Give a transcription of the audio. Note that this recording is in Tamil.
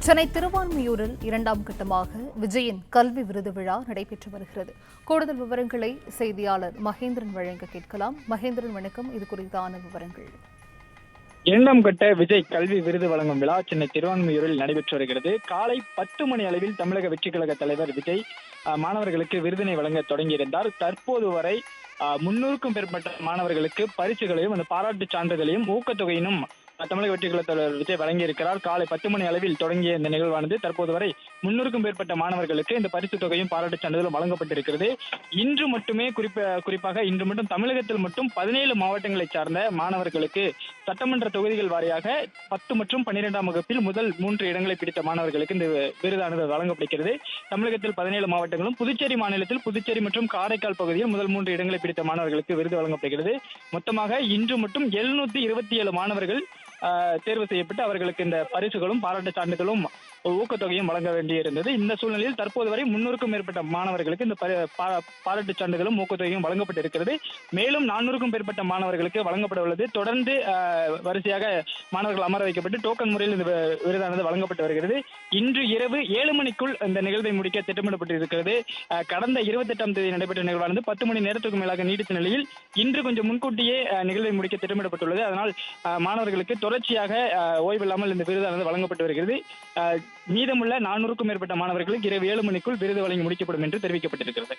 சென்னை திருவான்மியூரில் இரண்டாம் கட்டமாக விஜயின் கல்வி விருது விழா நடைபெற்று வருகிறது. கூடுதல் விவரங்களை செய்தியாளர் மகேந்திரன் வழங்க கேட்கலாம். மகேந்திரன், வணக்கம். இது குறித்தான விவரங்கள். இரண்டாம் கட்ட விஜய் கல்வி விருது வழங்கும் விழா சென்னை திருவான்மியூரில் நடைபெற்று வருகிறது. காலை 10 மணி அளவில் தமிழக வெற்றி கழக தலைவர் விஜய் மாணவர்களுக்கு விருதினை வழங்க தொடங்கியிருந்தார். தற்போது வரை 300க்கும் மேற்பட்ட மாணவர்களுக்கு பரிசுகளையும் அந்த பாராட்டு சான்றிதழையும் ஊக்கத்தொகையினும் தமிழக வெற்றி கழக தலைவர் விஜய் வழங்கியிருக்கிறார். காலை 10 மணி அளவில் தொடங்கிய இந்த நிகழ்வானது தற்போது வரை 300க்கும் மேற்பட்ட மாணவர்களுக்கு இந்த பரிசு தொகையும் பாராட்டு சான்றிதழும் வழங்கப்பட்டிருக்கிறது. இன்று மட்டுமே குறிப்பாக இன்று மட்டும் தமிழகத்தில் மட்டும் 17 மாவட்டங்களை சார்ந்த மாணவர்களுக்கு சட்டமன்ற தொகுதிகள் வாரியாக 10 மற்றும் 12ஆம் வகுப்பில் முதல் 3 இடங்களை பிடித்த மாணவர்களுக்கு இந்த விருதானது வழங்கப்படுகிறது. தமிழகத்தில் 17 மாவட்டங்களும், புதுச்சேரி மாநிலத்தில் புதுச்சேரி மற்றும் காரைக்கால் பகுதியில் முதல் 3 இடங்களை பிடித்த மாணவர்களுக்கு விருது வழங்கப்படுகிறது. மொத்தமாக இன்று மட்டும் 727 மாணவர்கள் தேர்வு செய்யப்பட்டு அவர்களுக்கு இந்த பரிசுகளும் பாராட்டு சான்றிதழும் ஊக்கத்தொகையும் வழங்க வேண்டியிருந்தது. இந்த சூழ்நிலையில் தற்போது வரை 300க்கும் மேற்பட்ட மாணவர்களுக்கு இந்த பாராட்டு சான்றிதழும் ஊக்கத்தொகையும் வழங்கப்பட்டிருக்கிறது. மேலும் 400க்கும் மேற்பட்ட மாணவர்களுக்கு வழங்கப்பட உள்ளது. தொடர்ந்து வரிசையாக மாணவர்கள் அமர வைக்கப்பட்டு டோக்கன் முறையில் இந்த விருதானது வழங்கப்பட்டு வருகிறது. இன்று இரவு 7 மணிக்குள் இந்த நிகழ்வை முடிக்க திட்டமிடப்பட்டிருக்கிறது. கடந்த 28ஆம் தேதி நடைபெற்ற நிகழ்வானது 10 மணி நேரத்துக்கு மேலாக நீடித்த நிலையில் இன்று கொஞ்சம் முன்கூட்டியே நிகழ்வை முடிக்க திட்டமிடப்பட்டுள்ளது. அதனால் மாணவர்களுக்கு தொடர்ச்சியாக ஓய்வில்லாமல் இந்த விருதானது வழங்கப்பட்டு வருகிறது. மீதமுள்ள 400க்கும் மேற்பட்ட மாணவர்களுக்கு இரவு 7 மணிக்குள் விருது வழங்கி முடிக்கப்படும் என்று தெரிவிக்கப்பட்டிருக்கிறது.